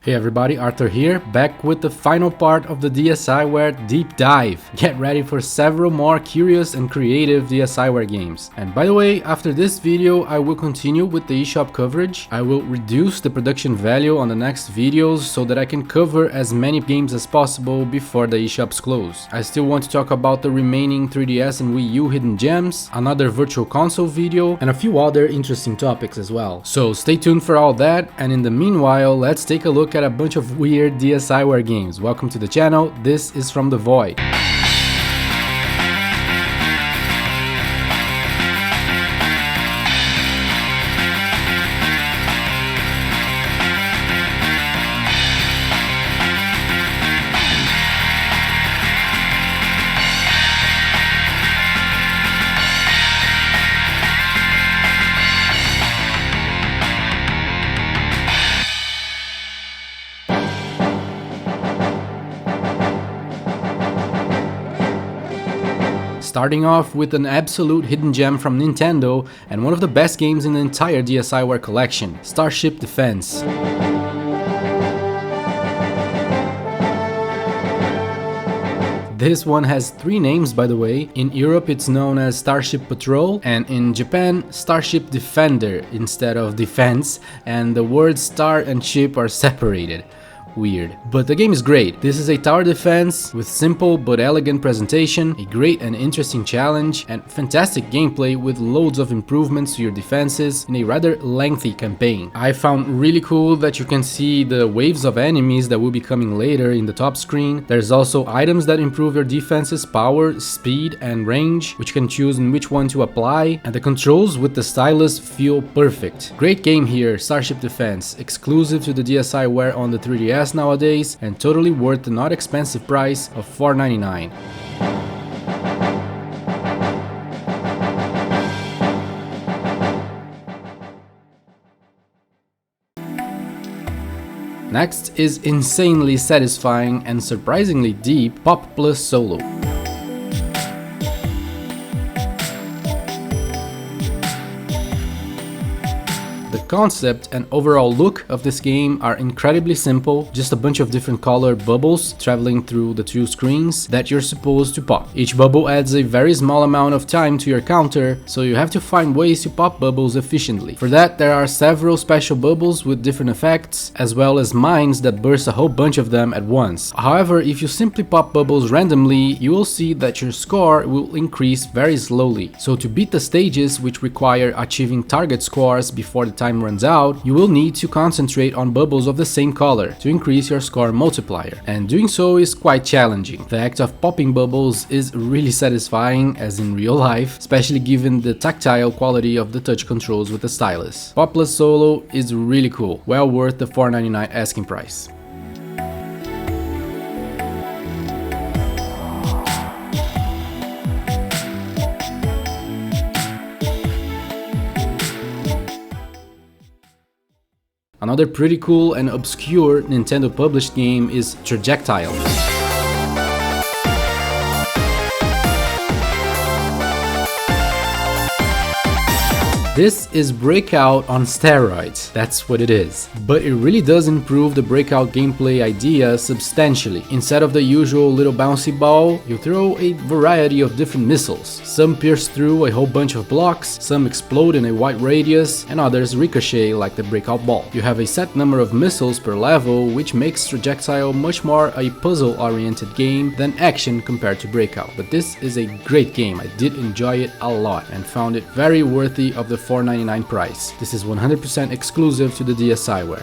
Hey everybody, Arthur here, back with the final part of the DSiWare deep dive. Get ready for several more curious and creative DSiWare games. And by the way, after this video I will continue with the eShop coverage. I will reduce the production value on the next videos so that I can cover as many games as possible before the eShops close. I still want to talk about the remaining 3DS and Wii U hidden gems, another virtual console video, and a few other interesting topics as well. So stay tuned for all that, and in the meanwhile, let's take a look at a bunch of weird DSiWare games. Welcome to the channel, this is From the Void. Starting off with an absolute hidden gem from Nintendo and one of the best games in the entire DSiWare collection, Starship Defense. This one has 3 names, by the way. In Europe it's known as Starship Patrol, and in Japan Starship Defender instead of Defense, and the words star and ship are separated. Weird. But the game is great. This is a tower defense with simple but elegant presentation, a great and interesting challenge, and fantastic gameplay with loads of improvements to your defenses in a rather lengthy campaign. I found really cool that you can see the waves of enemies that will be coming later in the top screen. There's also items that improve your defense's power, speed, and range, which you can choose in which one to apply, and the controls with the stylus feel perfect. Great game here, Starship Defense, exclusive to the DSiWare on the 3DS nowadays, and totally worth the not expensive price of $4.99. Next is insanely satisfying and surprisingly deep Pop Plus Solo. The concept and overall look of this game are incredibly simple, just a bunch of different colored bubbles traveling through the 2 screens that you're supposed to pop. Each bubble adds a very small amount of time to your counter, so you have to find ways to pop bubbles efficiently. For that, there are several special bubbles with different effects, as well as mines that burst a whole bunch of them at once. However, if you simply pop bubbles randomly, you will see that your score will increase very slowly. So to beat the stages which require achieving target scores before the time runs out, you will need to concentrate on bubbles of the same color to increase your score multiplier, and doing so is quite challenging. The act of popping bubbles is really satisfying, as in real life, especially given the tactile quality of the touch controls with the stylus. Pop Plus Solo is really cool, well worth the $4.99 asking price. Another pretty cool and obscure Nintendo published game is Trajectile. This is Breakout on steroids, that's what it is. But it really does improve the Breakout gameplay idea substantially. Instead of the usual little bouncy ball, you throw a variety of different missiles. Some pierce through a whole bunch of blocks, some explode in a wide radius, and others ricochet like the Breakout ball. You have a set number of missiles per level, which makes Trajectile much more a puzzle-oriented game than action compared to Breakout. But this is a great game, I did enjoy it a lot and found it very worthy of the $4.99 price. This is 100% exclusive to the DSiWare.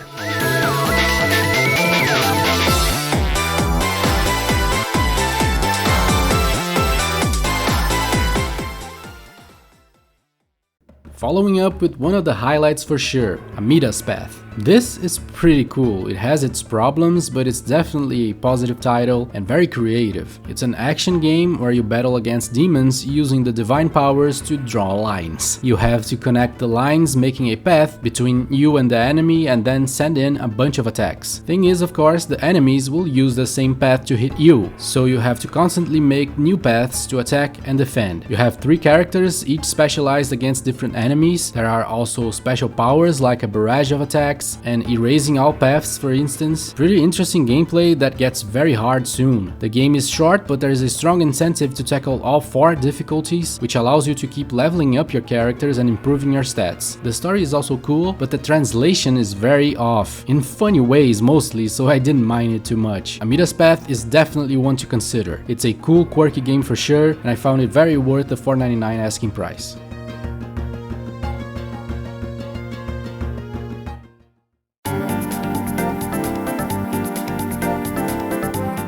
Following up with one of the highlights for sure, Amida's Path. This is pretty cool. It has its problems, but it's definitely a positive title and very creative. It's an action game where you battle against demons using the divine powers to draw lines. You have to connect the lines, making a path between you and the enemy, and then send in a bunch of attacks. Thing is, of course, the enemies will use the same path to hit you, so you have to constantly make new paths to attack and defend. You have 3 characters, each specialized against different enemies. There are also special powers like a barrage of attacks, mechanics and erasing all paths, for instance. Pretty interesting gameplay that gets very hard soon. The game is short, but there is a strong incentive to tackle all 4 difficulties, which allows you to keep leveling up your characters and improving your stats. The story is also cool, but the translation is very off, in funny ways mostly, so I didn't mind it too much. Amida's Path is definitely one to consider. It's a cool, quirky game for sure, and I found it very worth the $4.99 asking price.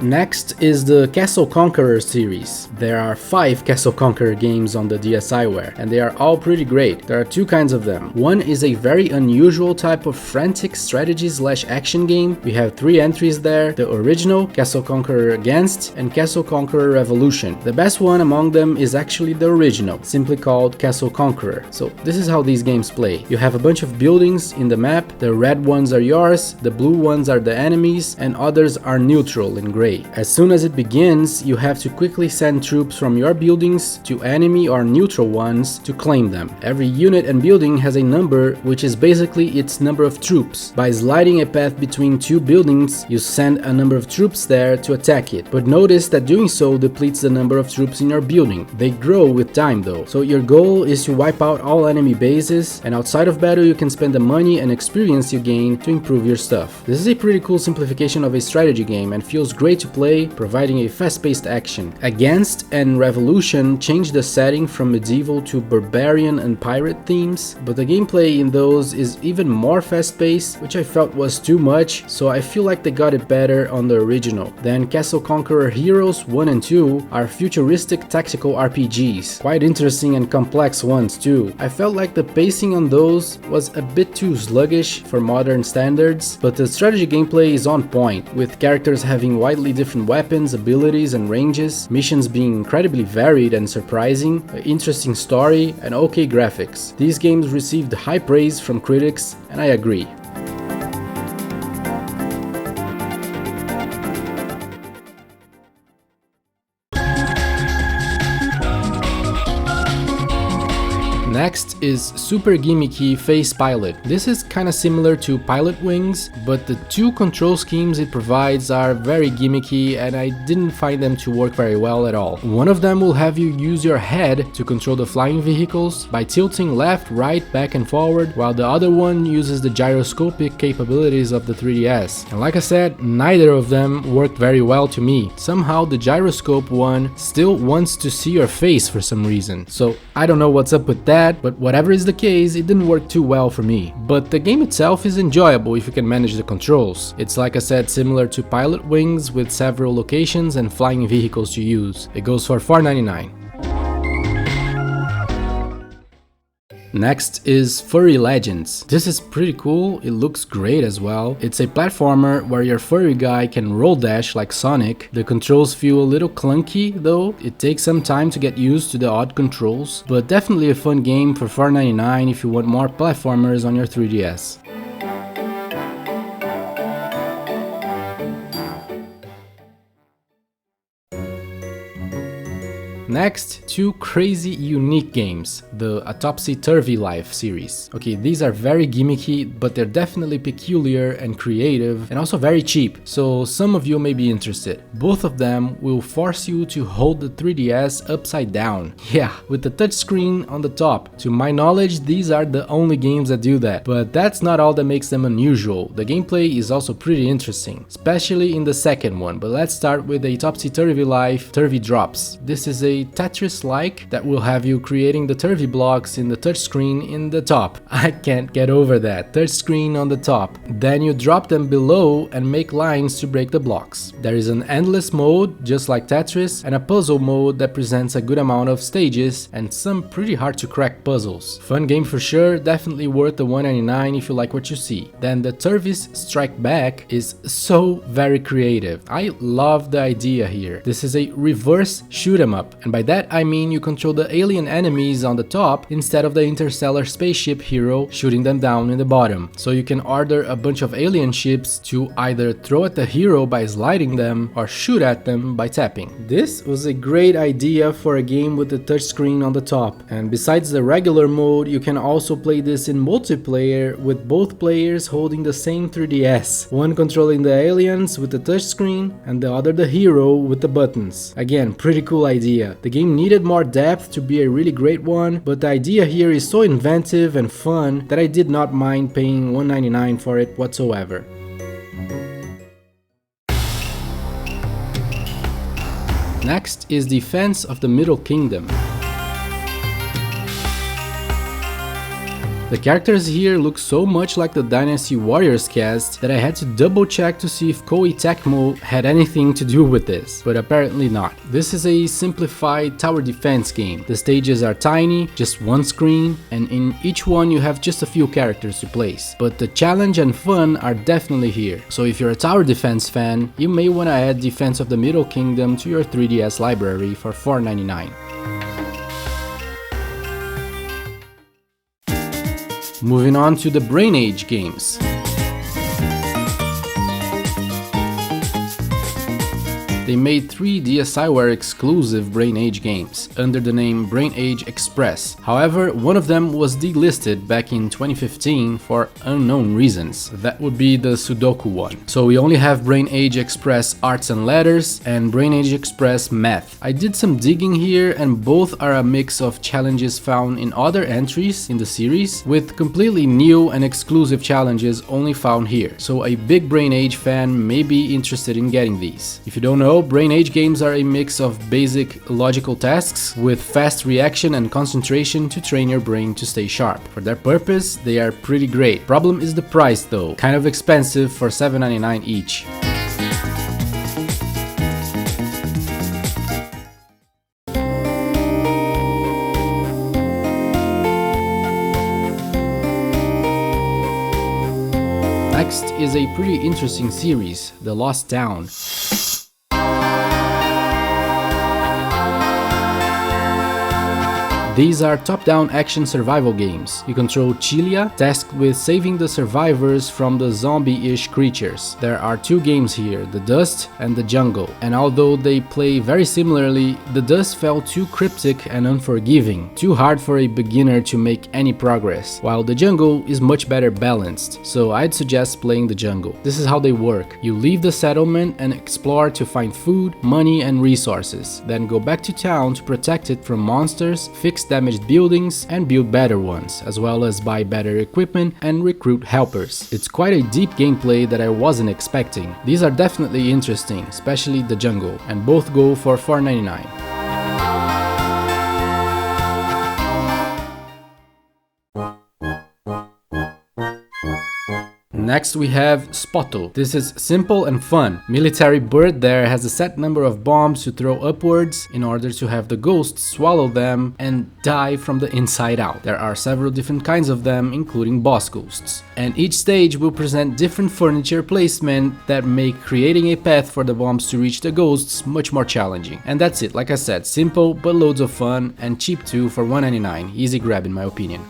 Next is the Castle Conqueror series. There are 5 Castle Conqueror games on the DSiWare, and they are all pretty great. There are 2 kinds of them. One is a very unusual type of frantic strategy/action game. We have 3 entries there: the original, Castle Conqueror Against, and Castle Conqueror Revolution. The best one among them is actually the original, simply called Castle Conqueror. So this is how these games play. You have a bunch of buildings in the map. The red ones are yours, the blue ones are the enemies, and others are neutral in gray. As soon as it begins, you have to quickly send troops from your buildings to enemy or neutral ones to claim them. Every unit and building has a number, which is basically its number of troops. By sliding a path between 2 buildings, you send a number of troops there to attack it. But notice that doing so depletes the number of troops in your building. They grow with time though. So your goal is to wipe out all enemy bases, and outside of battle you can spend the money and experience you gain to improve your stuff. This is a pretty cool simplification of a strategy game and feels great to play, providing a fast-paced action. Against and Revolution changed the setting from medieval to barbarian and pirate themes, but the gameplay in those is even more fast-paced, which I felt was too much, so I feel like they got it better on the original. Then Castle Conqueror Heroes 1 and 2 are futuristic tactical RPGs, quite interesting and complex ones too. I felt like the pacing on those was a bit too sluggish for modern standards, but the strategy gameplay is on point, with characters having widely different weapons, abilities, and ranges, missions being incredibly varied and surprising, an interesting story, and okay graphics. These games received high praise from critics, and I agree. Next is super gimmicky Face Pilot. This is kinda similar to Pilot Wings, but the 2 control schemes it provides are very gimmicky and I didn't find them to work very well at all. One of them will have you use your head to control the flying vehicles by tilting left, right, back and forward, while the other one uses the gyroscopic capabilities of the 3DS. And like I said, neither of them worked very well to me. Somehow the gyroscope one still wants to see your face for some reason. So I don't know what's up with that, but whatever is the case, it didn't work too well for me. But the game itself is enjoyable if you can manage the controls. It's, like I said, similar to Pilot Wings with several locations and flying vehicles to use. It goes for $4.99. Next is Furry Legends. This is pretty cool, it looks great as well. It's a platformer where your furry guy can roll dash like Sonic. The controls feel a little clunky though, it takes some time to get used to the odd controls, but definitely a fun game for $4.99 if you want more platformers on your 3DS. Next, 2 crazy unique games, the Topsy Turvy Life series. Okay, these are very gimmicky, but they're definitely peculiar and creative and also very cheap, so some of you may be interested. Both of them will force you to hold the 3DS upside down. Yeah, with the touchscreen on the top. To my knowledge, these are the only games that do that, but that's not all that makes them unusual. The gameplay is also pretty interesting, especially in the second one, but let's start with a Topsy Turvy Life Turvy Drops. This is a Tetris-like that will have you creating the turvy blocks in the touchscreen in the top. I can't get over that, touchscreen on the top. Then you drop them below and make lines to break the blocks. There is an endless mode, just like Tetris, and a puzzle mode that presents a good amount of stages and some pretty hard to crack puzzles. Fun game for sure, definitely worth the $1.99 if you like what you see. Then the Turvis Strike Back is so very creative. I love the idea here. This is a reverse shoot 'em up, And by that I mean you control the alien enemies on the top instead of the interstellar spaceship hero shooting them down in the bottom. So you can order a bunch of alien ships to either throw at the hero by sliding them or shoot at them by tapping. This was a great idea for a game with the touchscreen on the top. And besides the regular mode, you can also play this in multiplayer with both players holding the same 3DS. One controlling the aliens with the touchscreen and the other the hero with the buttons. Again, pretty cool idea. The game needed more depth to be a really great one, but the idea here is so inventive and fun that I did not mind paying $1.99 for it whatsoever. Next is Defense of the Middle Kingdom. The characters here look so much like the Dynasty Warriors cast that I had to double check to see if Koei Tecmo had anything to do with this, but apparently not. This is a simplified tower defense game. The stages are tiny, just one screen, and in each one you have just a few characters to place. But the challenge and fun are definitely here. So if you're a tower defense fan, you may want to add Defense of the Middle Kingdom to your 3DS library for $4.99. Moving on to the Brain Age games. They made 3 DSiWare exclusive Brain Age games under the name Brain Age Express. However, one of them was delisted back in 2015 for unknown reasons. That would be the Sudoku one. So we only have Brain Age Express Arts and Letters and Brain Age Express Math. I did some digging here and both are a mix of challenges found in other entries in the series with completely new and exclusive challenges only found here. So a big Brain Age fan may be interested in getting these. If you don't know, Brain Age games are a mix of basic logical tasks with fast reaction and concentration to train your brain to stay sharp. For their purpose, they are pretty great. Problem is the price though, kind of expensive for $7.99 each. Next is a pretty interesting series, The Lost Town. These are top-down action survival games. You control Chilia, tasked with saving the survivors from the zombie-ish creatures. There are 2 games here, The Dust and The Jungle, and although they play very similarly, The Dust felt too cryptic and unforgiving, too hard for a beginner to make any progress, while The Jungle is much better balanced, so I'd suggest playing The Jungle. This is how they work. You leave the settlement and explore to find food, money and resources, then go back to town to protect it from monsters, fix damaged buildings and build better ones, as well as buy better equipment and recruit helpers. It's quite a deep gameplay that I wasn't expecting. These are definitely interesting, especially The Jungle, and both go for $4.99. Next we have Spotto. This is simple and fun. Military bird there has a set number of bombs to throw upwards in order to have the ghosts swallow them and die from the inside out. There are several different kinds of them, including boss ghosts. And each stage will present different furniture placement that make creating a path for the bombs to reach the ghosts much more challenging. And that's it, like I said, simple but loads of fun and cheap too for $1.99. Easy grab in my opinion.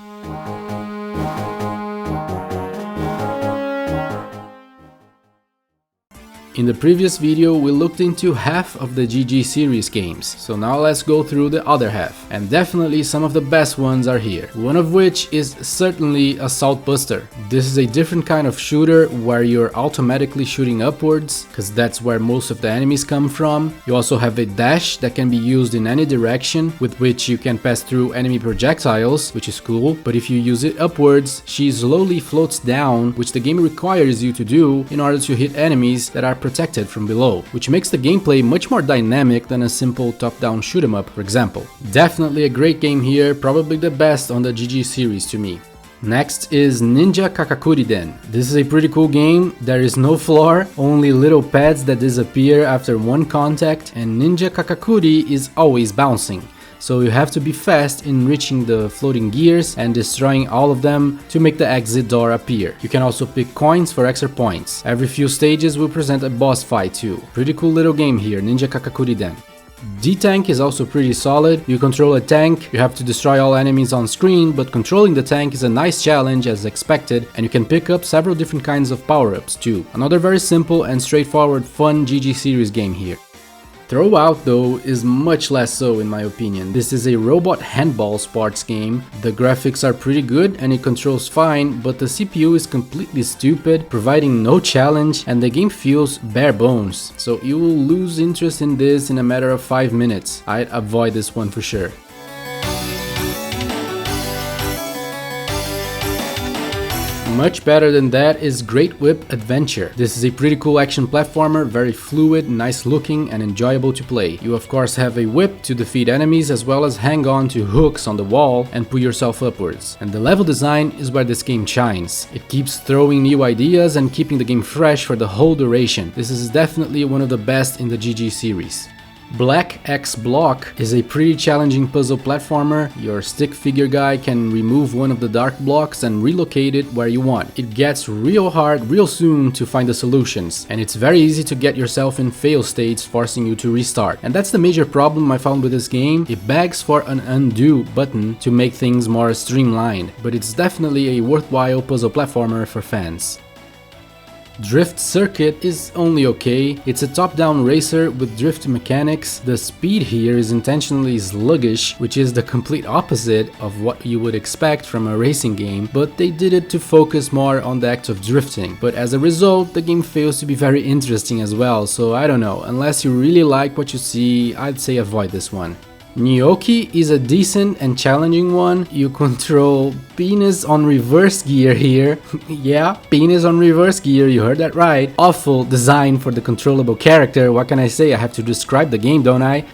In the previous video we looked into half of the G.G Series games, so now let's go through the other half, and definitely some of the best ones are here, one of which is certainly Assault Buster. This is a different kind of shooter where you're automatically shooting upwards, because that's where most of the enemies come from. You also have a dash that can be used in any direction, with which you can pass through enemy projectiles, which is cool, but if you use it upwards, she slowly floats down, which the game requires you to do in order to hit enemies that are protected from below, which makes the gameplay much more dynamic than a simple top-down shoot 'em up, for example. Definitely a great game here, probably the best on the G.G series to me. Next is Ninja Kakakuri Den. This is a pretty cool game. There is no floor, only little pads that disappear after one contact, and Ninja Kakakuri is always bouncing. So you have to be fast in reaching the floating gears and destroying all of them to make the exit door appear. You can also pick coins for extra points. Every few stages will present a boss fight too. Pretty cool little game here, Ninja Kakakuri Den. D-Tank is also pretty solid. You control a tank, you have to destroy all enemies on screen, but controlling the tank is a nice challenge as expected, and you can pick up several different kinds of power-ups too. Another very simple and straightforward fun GG series game here. Throw Out though is much less so in my opinion. This is a robot handball sports game. The graphics are pretty good and it controls fine, but the CPU is completely stupid, providing no challenge, and the game feels bare bones. So you will lose interest in this in a matter of 5 minutes. I'd avoid this one for sure. Much better than that is Great Whip Adventure. This is a pretty cool action platformer, very fluid, nice looking and enjoyable to play. You of course have a whip to defeat enemies as well as hang on to hooks on the wall and pull yourself upwards. And the level design is where this game shines. It keeps throwing new ideas and keeping the game fresh for the whole duration. This is definitely one of the best in the GG series. Black X Block is a pretty challenging puzzle platformer. Your stick figure guy can remove one of the dark blocks and relocate it where you want. It gets real hard real soon to find the solutions, and it's very easy to get yourself in fail states, forcing you to restart. And that's the major problem I found with this game. It begs for an undo button to make things more streamlined, but it's definitely a worthwhile puzzle platformer for fans. Drift Circuit is only okay. It's a top-down racer with drift mechanics. The speed here is intentionally sluggish, which is the complete opposite of what you would expect from a racing game, but they did it to focus more on the act of drifting. But as a result, the game fails to be very interesting as well, so I don't know. Unless you really like what you see, I'd say avoid this one. Nyokki is a decent and challenging one. You control penis on reverse gear here. Yeah, penis on reverse gear, you heard that right. Awful design for the controllable character. What can I say? I have to describe the game, don't I?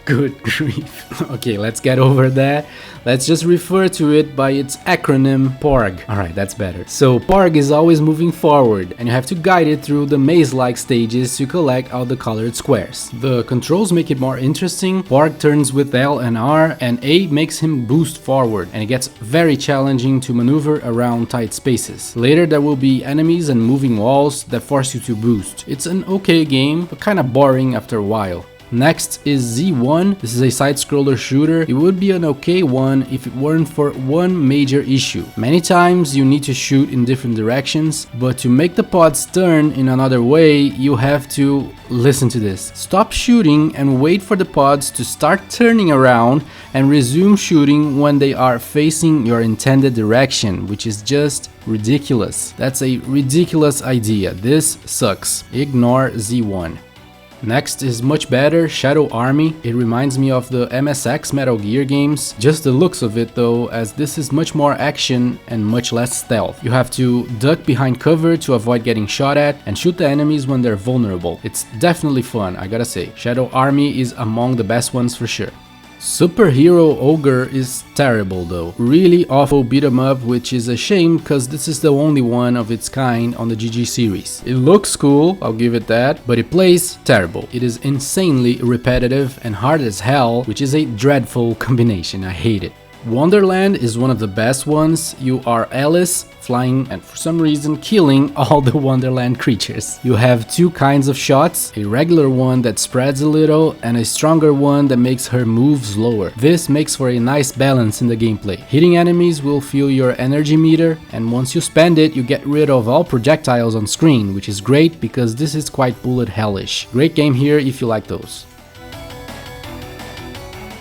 Good grief. Okay, let's get over that. Let's just refer to it by its acronym PORG. Alright, that's better. So PORG is always moving forward, and you have to guide it through the maze-like stages to collect all the colored squares. The controls make it more interesting. PORG turns with L and R, and A makes him boost forward, and it gets very challenging to maneuver around tight spaces. Later there will be enemies and moving walls that force you to boost. It's an okay game, but kinda boring after a while. Next is Z1. This is a side-scroller shooter. It would be an okay one if it weren't for one major issue. Many times you need to shoot in different directions, but to make the pods turn in another way, you have to listen to this. Stop shooting and wait for the pods to start turning around and resume shooting when they are facing your intended direction, which is just ridiculous. That's a ridiculous idea. This sucks. Ignore Z1. Next is much better, Shadow Army. It reminds me of the MSX Metal Gear games, just the looks of it though, as this is much more action and much less stealth. You have to duck behind cover to avoid getting shot at and shoot the enemies when they're vulnerable. It's definitely fun, I gotta say. Shadow Army is among the best ones for sure. Superhero Ogre is terrible though. Really awful beat 'em up, which is a shame because this is the only one of its kind on the GG series. It looks cool, I'll give it that, but it plays terrible. It is insanely repetitive and hard as hell, which is a dreadful combination. I hate it. Wonderland is one of the best ones. You are Alice, flying and for some reason killing all the Wonderland creatures. You have two kinds of shots, a regular one that spreads a little and a stronger one that makes her move slower. This makes for a nice balance in the gameplay. Hitting enemies will fill your energy meter, and once you spend it, you get rid of all projectiles on screen, which is great because this is quite bullet hellish. Great game here if you like those.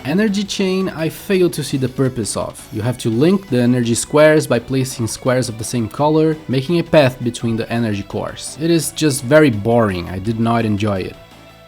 Energy chain I fail to see the purpose of. You have to link the energy squares by placing squares of the same color, making a path between the energy cores. It is just very boring, I did not enjoy it.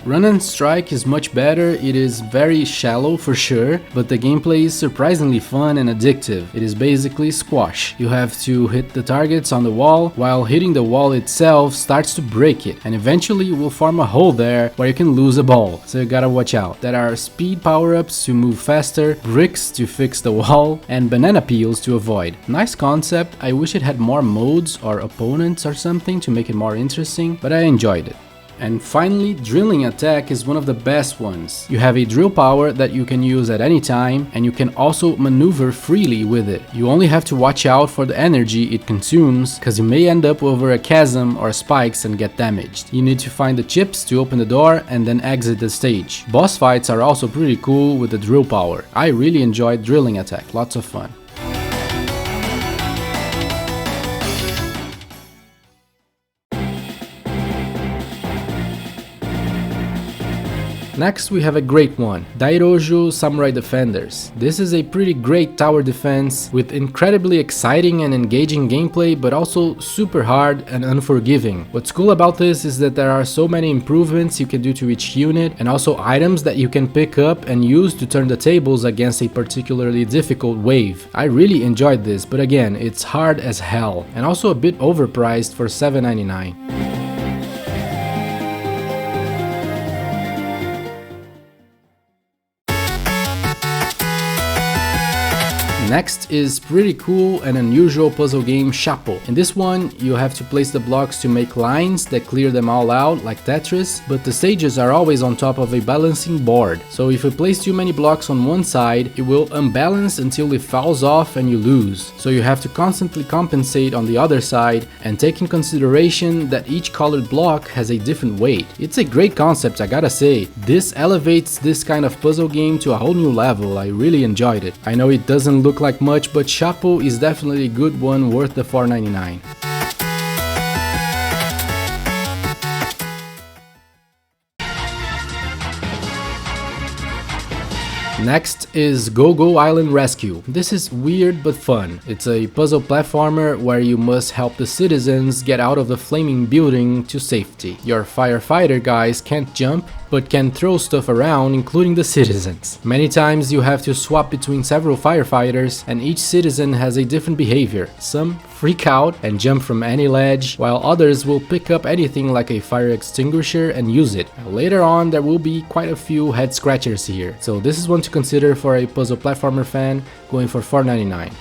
Run Strike is much better. It is very shallow for sure, but the gameplay is surprisingly fun and addictive. It is basically squash. You have to hit the targets on the wall, while hitting the wall itself starts to break it, and eventually you will form a hole there where you can lose a ball, so you gotta watch out. There are speed power-ups to move faster, bricks to fix the wall, and banana peels to avoid. Nice concept. I wish it had more modes or opponents or something to make it more interesting, but I enjoyed it. And finally, Drilling Attack is one of the best ones. You have a drill power that you can use at any time, and you can also maneuver freely with it. You only have to watch out for the energy it consumes, cause you may end up over a chasm or spikes and get damaged. You need to find the chips to open the door and then exit the stage. Boss fights are also pretty cool with the drill power. I really enjoyed Drilling Attack, lots of fun. Next we have a great one, Dairojo Samurai Defenders. This is a pretty great tower defense with incredibly exciting and engaging gameplay, but also super hard and unforgiving. What's cool about this is that there are so many improvements you can do to each unit, and also items that you can pick up and use to turn the tables against a particularly difficult wave. I really enjoyed this, but again, it's hard as hell, and also a bit overpriced for $7.99. Next is pretty cool and unusual puzzle game Shapo. In this one, you have to place the blocks to make lines that clear them all out like Tetris, but the stages are always on top of a balancing board. So if you place too many blocks on one side, it will unbalance until it falls off and you lose. So you have to constantly compensate on the other side and take in consideration that each colored block has a different weight. It's a great concept, I gotta say. This elevates this kind of puzzle game to a whole new level. I really enjoyed it. I know it doesn't look like much, but Shapo is definitely a good one worth the $4.99. Next is Go-Go Island Rescue. This is weird but fun. It's a puzzle platformer where you must help the citizens get out of the flaming building to safety. Your firefighter guys can't jump, but can throw stuff around, including the citizens. Many times you have to swap between several firefighters, and each citizen has a different behavior. Some freak out and jump from any ledge, while others will pick up anything like a fire extinguisher and use it. Later on, there will be quite a few head scratchers here, so this is one to consider for a puzzle platformer fan, going for $4.99.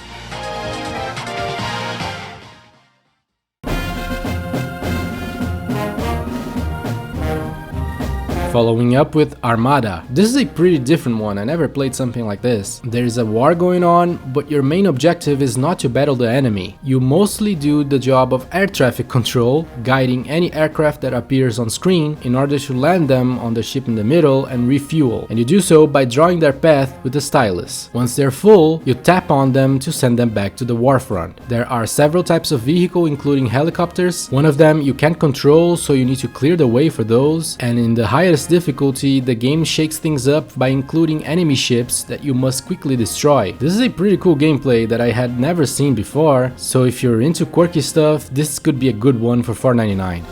Following up with Armada. This is a pretty different one, I never played something like this. There is a war going on, but your main objective is not to battle the enemy. You mostly do the job of air traffic control, guiding any aircraft that appears on screen in order to land them on the ship in the middle and refuel. And you do so by drawing their path with the stylus. Once they're full, you tap on them to send them back to the war front. There are several types of vehicle, including helicopters. One of them you can't control, so you need to clear the way for those. And in the highest difficulty, the game shakes things up by including enemy ships that you must quickly destroy. This is a pretty cool gameplay that I had never seen before, so if you're into quirky stuff, this could be a good one for $4.99.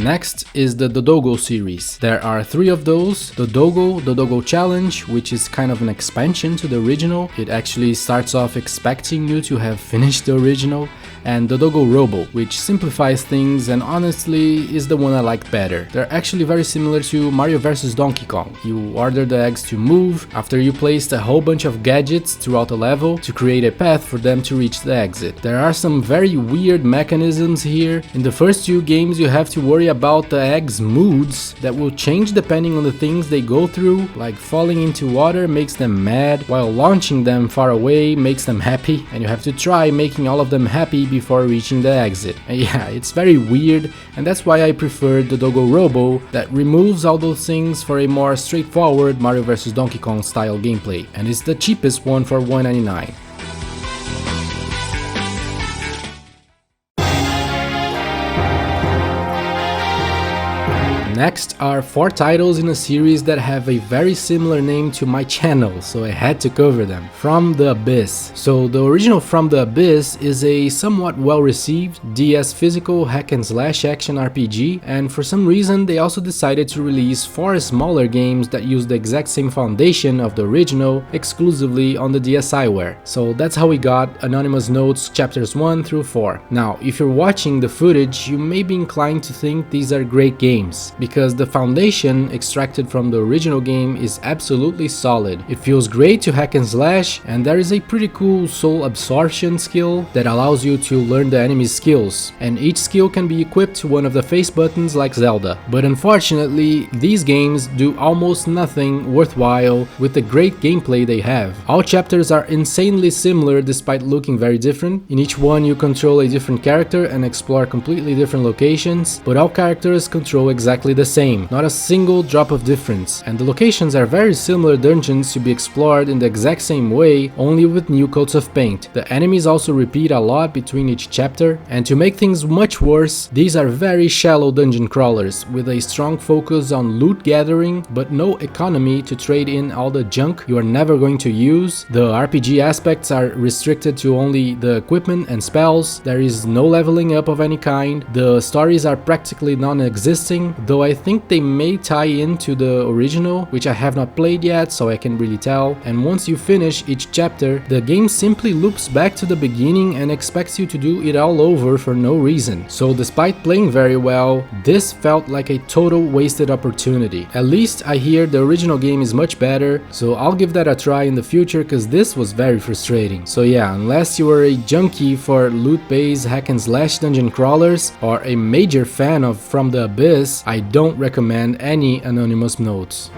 Next is the DodoGo series. There are 3 of those: DodoGo Challenge, which is kind of an expansion to the original. It actually starts off expecting you to have finished the original, and DodoGo Robo, which simplifies things and honestly is the one I like better. They're actually very similar to Mario vs Donkey Kong. You order the eggs to move after you placed a whole bunch of gadgets throughout the level to create a path for them to reach the exit. There are some very weird mechanisms here. In the first 2 games you have to worry about the eggs' moods that will change depending on the things they go through, like falling into water makes them mad, while launching them far away makes them happy, and you have to try making all of them happy before reaching the exit. And yeah, it's very weird, and that's why I prefer the DodoGo Robo, that removes all those things for a more straightforward Mario vs Donkey Kong style gameplay, and it's the cheapest one for $1.99. Next are 4 titles in a series that have a very similar name to my channel, so I had to cover them. From the Abyss. So the original From the Abyss is a somewhat well-received DS physical hack-and-slash action RPG, and for some reason they also decided to release 4 smaller games that use the exact same foundation of the original exclusively on the DSiWare. So that's how we got Anonymous Notes chapters 1 through 4. Now, if you're watching the footage, you may be inclined to think these are great games. because the foundation extracted from the original game is absolutely solid. It feels great to hack and slash, and there is a pretty cool soul absorption skill that allows you to learn the enemy's skills, and each skill can be equipped to one of the face buttons like Zelda. But unfortunately, these games do almost nothing worthwhile with the great gameplay they have. All chapters are insanely similar despite looking very different. In each one you control a different character and explore completely different locations, but all characters control exactly the same, not a single drop of difference. And the locations are very similar dungeons to be explored in the exact same way, only with new coats of paint. The enemies also repeat a lot between each chapter, and to make things much worse, these are very shallow dungeon crawlers with a strong focus on loot gathering, but no economy to trade in all the junk you are never going to use. The RPG aspects are restricted to only the equipment and spells. There is no leveling up of any kind. The stories are practically non-existing, though I think they may tie into the original, which I have not played yet, so I can't really tell. And once you finish each chapter, the game simply loops back to the beginning and expects you to do it all over for no reason. So despite playing very well, this felt like a total wasted opportunity. At least I hear the original game is much better, so I'll give that a try in the future, because this was very frustrating. So yeah, unless you are a junkie for loot-based hack and slash dungeon crawlers or a major fan of From the Abyss, I don't recommend any anonymous notes.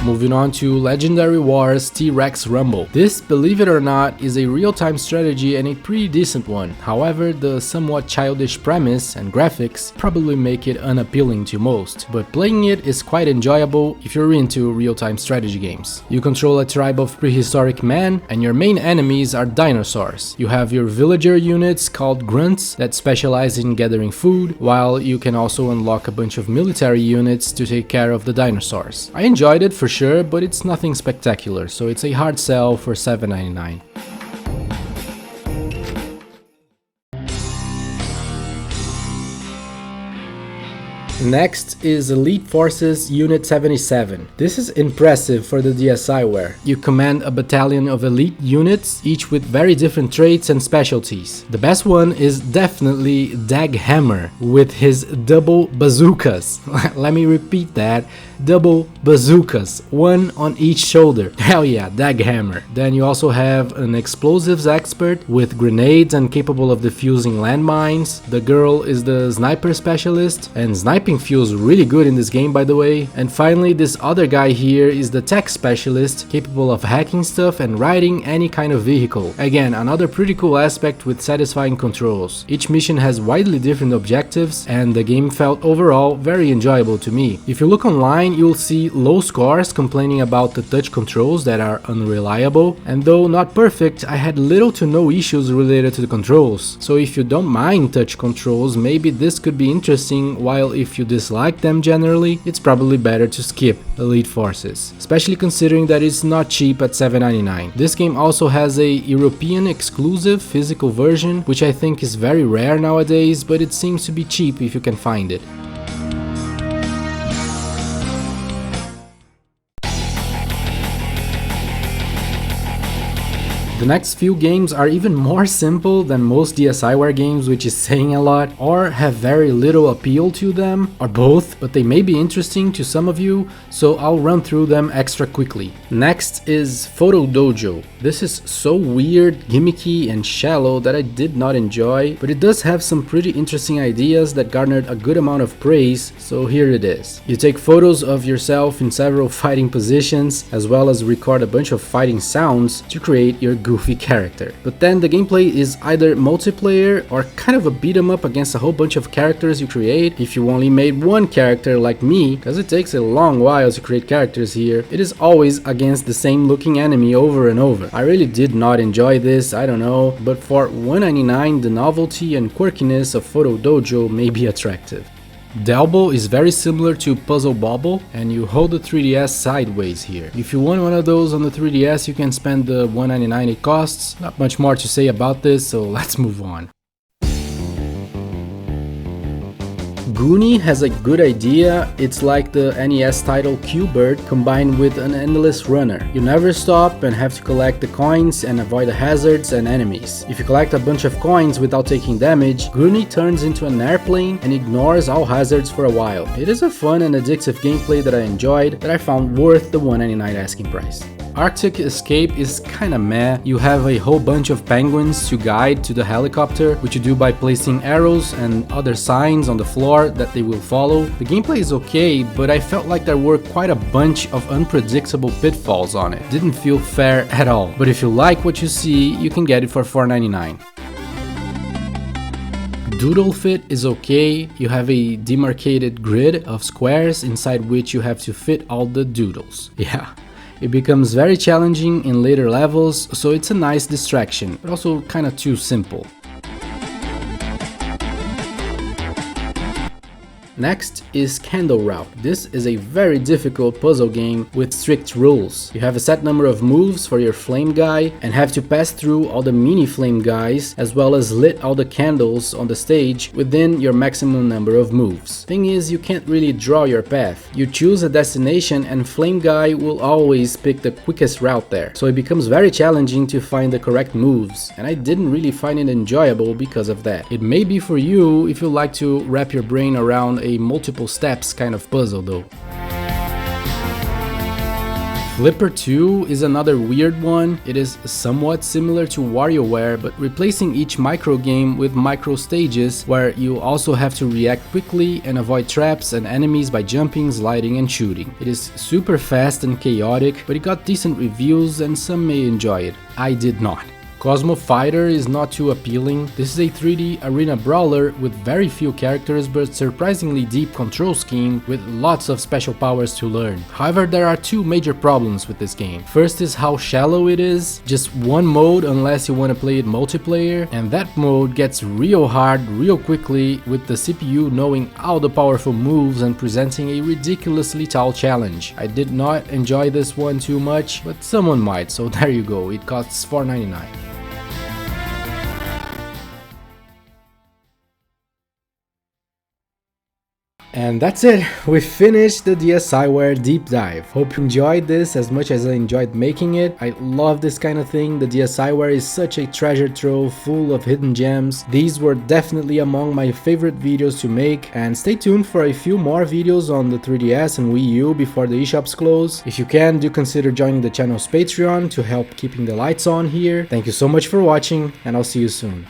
Moving on to Legendary Wars T-Rex Rumble. This, believe it or not, is a real-time strategy and a pretty decent one. However, the somewhat childish premise and graphics probably make it unappealing to most, but playing it is quite enjoyable if you're into real-time strategy games. You control a tribe of prehistoric men, and your main enemies are dinosaurs. You have your villager units called grunts that specialize in gathering food, while you can also unlock a bunch of military units to take care of the dinosaurs. I enjoyed it for sure, but it's nothing spectacular, so it's a hard sell for $7.99. Next is Elite Forces Unit 77. This is impressive for the DSiWare. You command a battalion of elite units, each with very different traits and specialties. The best one is definitely Dag Hammer with his double bazookas. Let me repeat that. Double bazookas, one on each shoulder. Hell yeah, Dag Hammer. Then you also have an explosives expert with grenades and capable of defusing landmines. The girl is the sniper specialist, and sniping feels really good in this game, by the way. And finally, this other guy here is the tech specialist, capable of hacking stuff and riding any kind of vehicle. Again, another pretty cool aspect with satisfying controls. Each mission has widely different objectives, and the game felt overall very enjoyable to me. If you look online, you'll see low scores complaining about the touch controls that are unreliable, and though not perfect, I had little to no issues related to the controls. So if you don't mind touch controls, maybe this could be interesting, while if you dislike them generally, it's probably better to skip Elite Forces, especially considering that it's not cheap at $7.99. This game also has a European exclusive physical version, which I think is very rare nowadays, but it seems to be cheap if you can find it. The next few games are even more simple than most DSiWare games, which is saying a lot, or have very little appeal to them, or both, but they may be interesting to some of you, so I'll run through them extra quickly. Next is Photo Dojo. This is so weird, gimmicky, and shallow that I did not enjoy, but it does have some pretty interesting ideas that garnered a good amount of praise, so here it is. You take photos of yourself in several fighting positions, as well as record a bunch of fighting sounds to create your goofy character. But then the gameplay is either multiplayer or kind of a beat 'em up against a whole bunch of characters you create. If you only made one character like me, because it takes a long while to create characters here, it is always against the same looking enemy over and over. I really did not enjoy this, I don't know, but for $1.99 the novelty and quirkiness of Photo Dojo may be attractive. Delbo is very similar to Puzzle Bobble, and you hold the 3DS sideways here. If you want one of those on the 3DS, you can spend the $1.99 it costs. Not much more to say about this, so let's move on. Goony has a good idea. It's like the NES title Q-Bird combined with an endless runner. You never stop and have to collect the coins and avoid the hazards and enemies. If you collect a bunch of coins without taking damage, Goony turns into an airplane and ignores all hazards for a while. It is a fun and addictive gameplay that I enjoyed, that I found worth the $199 asking price. Arctic Escape is kinda meh. You have a whole bunch of penguins to guide to the helicopter, which you do by placing arrows and other signs on the floor that they will follow. The gameplay is okay, but I felt like there were quite a bunch of unpredictable pitfalls on it. Didn't feel fair at all. But if you like what you see, you can get it for $4.99. Doodle Fit is okay. You have a demarcated grid of squares inside which you have to fit all the doodles. Yeah. It becomes very challenging in later levels, so it's a nice distraction, but also kinda too simple. Next is Candle Route. This is a very difficult puzzle game with strict rules. You have a set number of moves for your flame guy and have to pass through all the mini flame guys as well as lit all the candles on the stage within your maximum number of moves. Thing is, you can't really draw your path. You choose a destination and flame guy will always pick the quickest route there. So it becomes very challenging to find the correct moves, and I didn't really find it enjoyable because of that. It may be for you if you like to wrap your brain around a multiple steps kind of puzzle though. Flipper 2 is another weird one. It is somewhat similar to WarioWare, but replacing each micro game with micro stages where you also have to react quickly and avoid traps and enemies by jumping, sliding and shooting. It is super fast and chaotic, but it got decent reviews and some may enjoy it. I did not. Cosmo Fighter is not too appealing. This is a 3D arena brawler with very few characters but surprisingly deep control scheme with lots of special powers to learn. However, there are two major problems with this game. First is how shallow it is, just one mode unless you want to play it multiplayer, and that mode gets real hard real quickly with the CPU knowing all the powerful moves and presenting a ridiculously tall challenge. I did not enjoy this one too much, but someone might, so there you go, it costs $4.99. And that's it, we finished the DSiWare deep dive. Hope you enjoyed this as much as I enjoyed making it. I love this kind of thing. The DSiWare is such a treasure trove full of hidden gems. These were definitely among my favorite videos to make, and stay tuned for a few more videos on the 3DS and Wii U before the eShops close. If you can, do consider joining the channel's Patreon to help keeping the lights on here. Thank you so much for watching, and I'll see you soon.